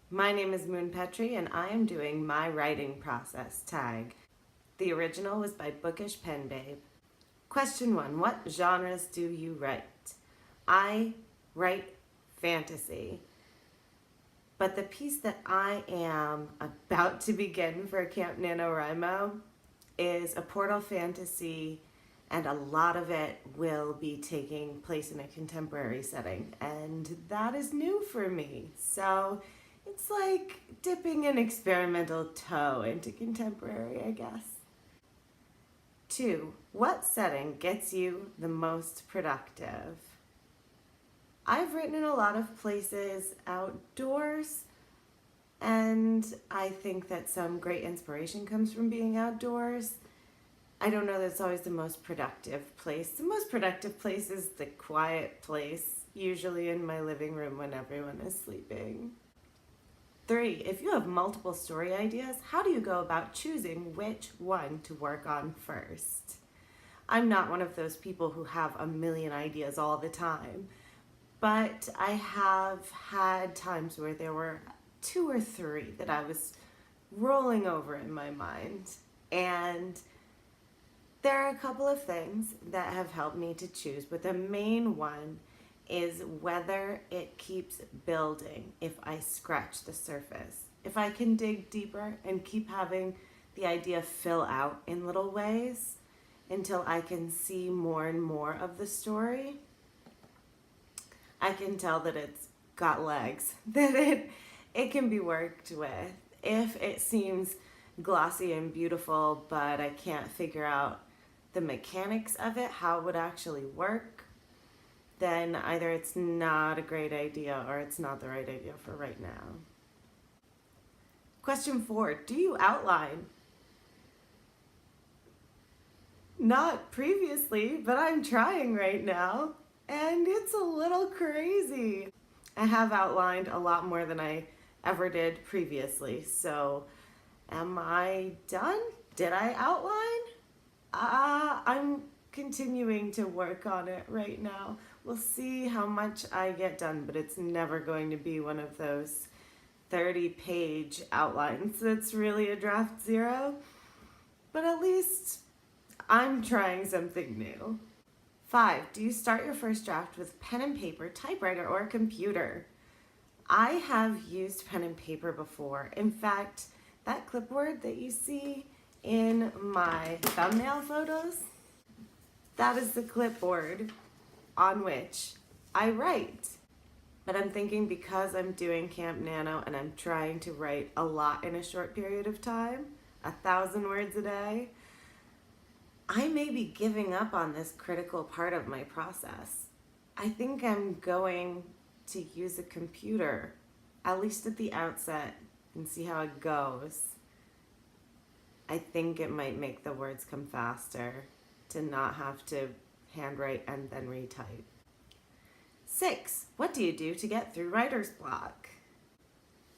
My name is Moon Petrie and I am doing my writing process tag. The original was by Bookish Penbabe. Question 1. What genres do you write? I write fantasy. But the piece that I am about to begin for Camp NaNoWriMo is a portal fantasy, and a lot of it will be taking place in a contemporary setting, and that is new for me. So it's like dipping an experimental toe into contemporary, I guess. 2. What setting gets you the most productive? I've written in a lot of places outdoors, and I think that some great inspiration comes from being outdoors. I don't know that it's always the most productive place. The most productive place is the quiet place, usually in my living room when everyone is sleeping. 3. If you have multiple story ideas, how do you go about choosing which one to work on first? I'm not one of those people who have a million ideas all the time, but I have had times where there were 2 or 3 that I was rolling over in my mind, and there are a couple of things that have helped me to choose, but the main one is whether it keeps building if I scratch the surface. If I can dig deeper and keep having the idea fill out in little ways until I can see more and more of the story, I can tell that it's got legs, that it can be worked with. If it seems glossy and beautiful, but I can't figure out the mechanics of it, how it would actually work, then either it's not a great idea or it's not the right idea for right now. Question 4, do you outline? Not previously, but I'm trying right now, and it's a little crazy. I have outlined a lot more than I ever did previously, so am I done? Did I outline? I'm continuing to work on it right now. We'll see how much I get done, but it's never going to be one of those 30-page outlines that's really a draft zero. But at least I'm trying something new. 5. Do you start your first draft with pen and paper, typewriter, or computer? I have used pen and paper before. In fact, that clipboard that you see in my thumbnail photos, that is the clipboard on which I write. But I'm thinking because I'm doing Camp Nano and I'm trying to write a lot in a short period of time, 1,000 words a day, I may be giving up on this critical part of my process. I think I'm going to use a computer, at least at the outset, and see how it goes. I think it might make the words come faster to not have to handwrite and then retype. 6. What do you do to get through writer's block?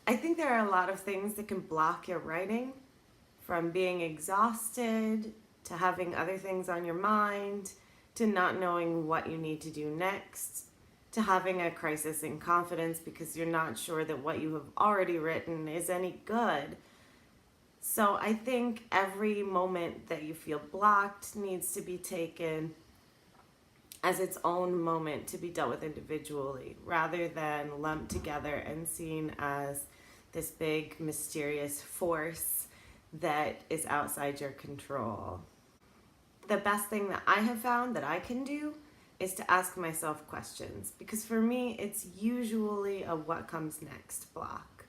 I think there are a lot of things that can block your writing, from being exhausted to having other things on your mind, to not knowing what you need to do next, to having a crisis in confidence because you're not sure that what you have already written is any good. So I think every moment that you feel blocked needs to be taken as its own moment to be dealt with individually, rather than lumped together and seen as this big mysterious force that is outside your control. The best thing that I have found that I can do is to ask myself questions, because for me it's usually a what comes next block.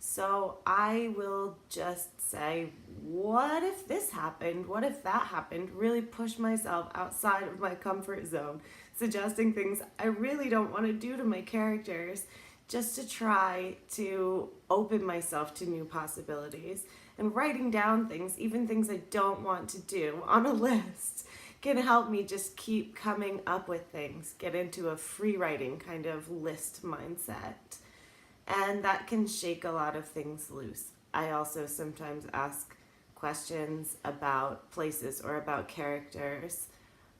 So I will just say, what if this happened? What if that happened? Really push myself outside of my comfort zone, suggesting things I really don't want to do to my characters, just to try to open myself to new possibilities. And writing down things, even things I don't want to do, on a list can help me just keep coming up with things, get into a free writing kind of list mindset. And that can shake a lot of things loose. I also sometimes ask questions about places or about characters,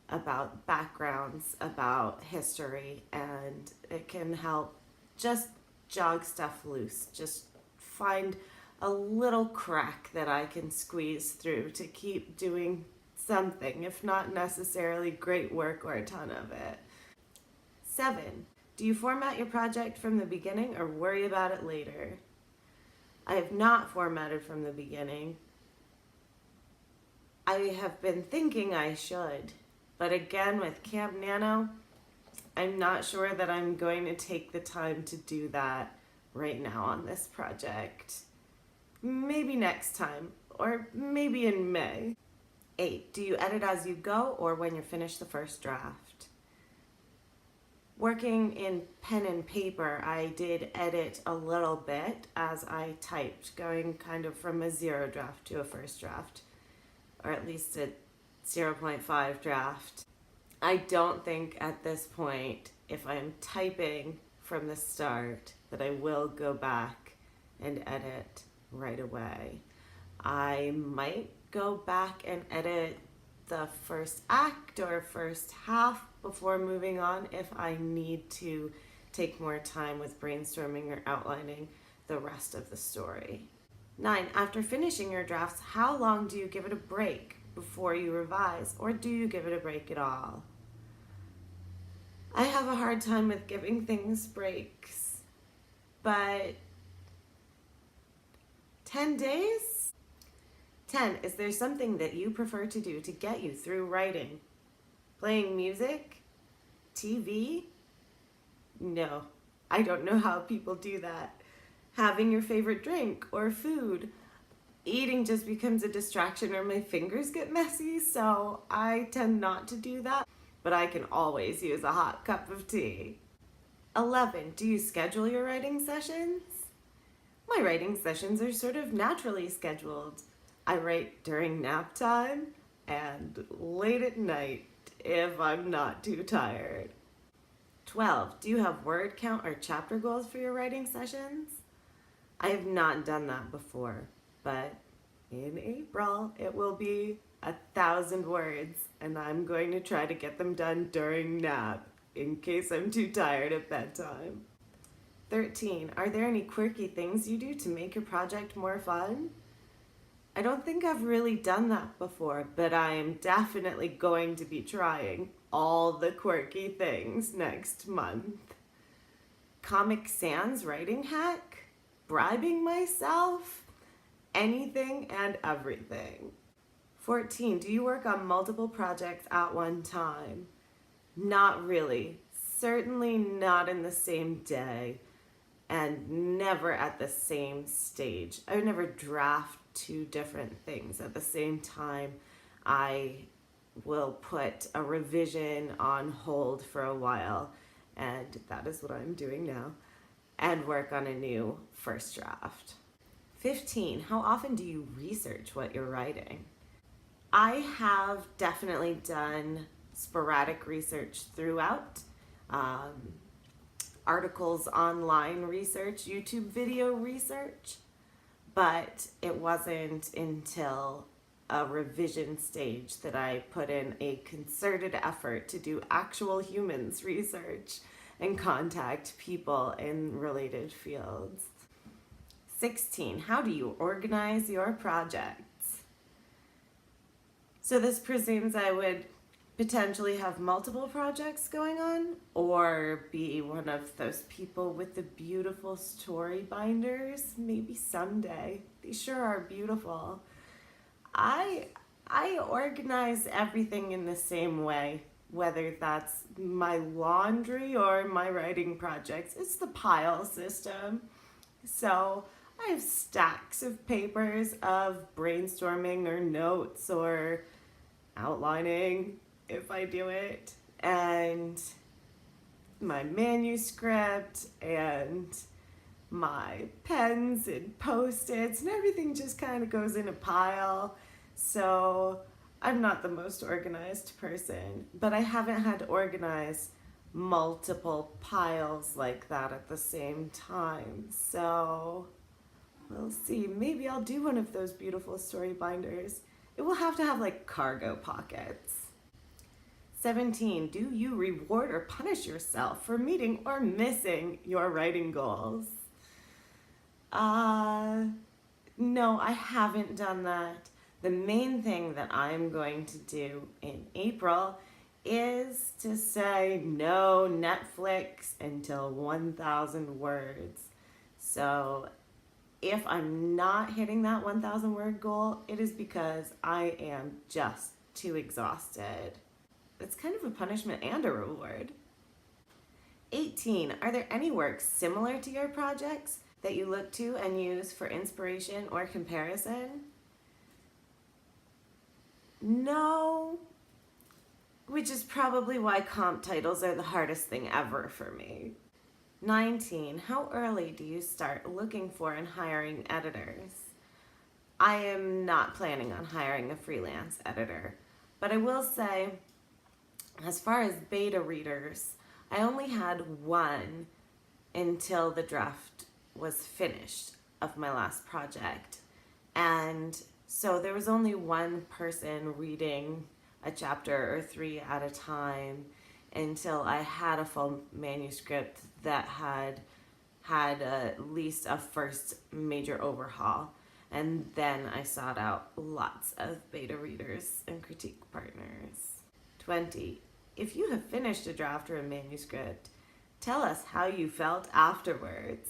about backgrounds, about history, and it can help just jog stuff loose, just find a little crack that I can squeeze through to keep doing something, if not necessarily great work or a ton of it. 7, do you format your project from the beginning or worry about it later? I have not formatted from the beginning. I have been thinking I should, but again with Camp Nano, I'm not sure that I'm going to take the time to do that right now on this project. Maybe next time, or maybe in May. 8, do you edit as you go or when you finish the first draft? Working in pen and paper, I did edit a little bit as I typed, going kind of from a 0 draft to a first draft, or at least a 0.5 draft. I don't think at this point, if I'm typing from the start, that I will go back and edit right away. I might go back and edit the first act or first half before moving on if I need to take more time with brainstorming or outlining the rest of the story. 9, after finishing your drafts, how long do you give it a break before you revise, or do you give it a break at all? I have a hard time with giving things breaks, but 10 days? 10, is there something that you prefer to do to get you through writing? Playing music? TV? No, I don't know how people do that. Having your favorite drink or food? Eating just becomes a distraction or my fingers get messy, so I tend not to do that, but I can always use a hot cup of tea. 11, do you schedule your writing sessions? My writing sessions are sort of naturally scheduled. I write during nap time and late at night if I'm not too tired. 12, do you have word count or chapter goals for your writing sessions? I have not done that before, but in April it will be 1,000 words, and I'm going to try to get them done during nap in case I'm too tired at bedtime. 13, are there any quirky things you do to make your project more fun? I don't think I've really done that before, but I am definitely going to be trying all the quirky things next month. Comic Sans writing hack? Bribing myself? Anything and everything. 14, do you work on multiple projects at one time? Not really. Certainly not in the same day, and never at the same stage. I would never draft 2 different things at the same time. I will put a revision on hold for a while, and that is what I'm doing now, and work on a new first draft. 15, how often do you research what you're writing? I have definitely done sporadic research throughout, articles online research, YouTube video research, but it wasn't until a revision stage that I put in a concerted effort to do actual humans research and contact people in related fields. 16, how do you organize your projects? So this presumes I would potentially have multiple projects going on, or be one of those people with the beautiful story binders. Maybe someday. They sure are beautiful. I organize everything in the same way, whether that's my laundry or my writing projects. It's the pile system. So I have stacks of papers of brainstorming or notes or outlining if I do it, and my manuscript and my pens and Post-its, and everything just kind of goes in a pile. So I'm not the most organized person, but I haven't had to organize multiple piles like that at the same time. So we'll see. Maybe I'll do one of those beautiful story binders. It will have to have like cargo pockets. 17, do you reward or punish yourself for meeting or missing your writing goals? no, I haven't done that. The main thing that I'm going to do in April is to say no Netflix until 1,000 words. So if I'm not hitting that 1,000 word goal, it is because I am just too exhausted. It's kind of a punishment and a reward. 18. Are there any works similar to your projects that you look to and use for inspiration or comparison? No, which is probably why comp titles are the hardest thing ever for me. 19. How early do you start looking for and hiring editors? I am not planning on hiring a freelance editor, but I will say, as far as beta readers, I only had one until the draft was finished of my last project. And so there was only one person reading a chapter or 3 at a time until I had a full manuscript that had at least a first major overhaul. And then I sought out lots of beta readers and critique partners. 20. If you have finished a draft or a manuscript, tell us how you felt afterwards.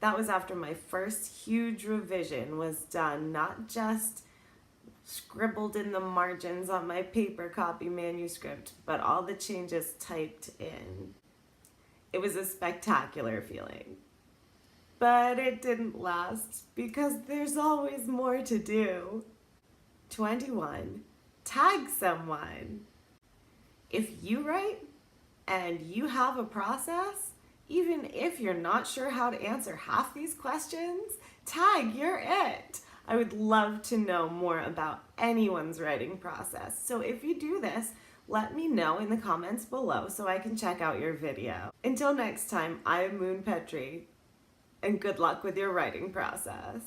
That was after my first huge revision was done, not just scribbled in the margins on my paper copy manuscript, but all the changes typed in. It was a spectacular feeling. But it didn't last because there's always more to do. 21. Tag someone. If you write and you have a process, even if you're not sure how to answer half these questions, tag You're It. I would love to know more about anyone's writing process. So if you do this, let me know in the comments below so I can check out your video. Until next time, I'm Moon Petrie, and good luck with your writing process.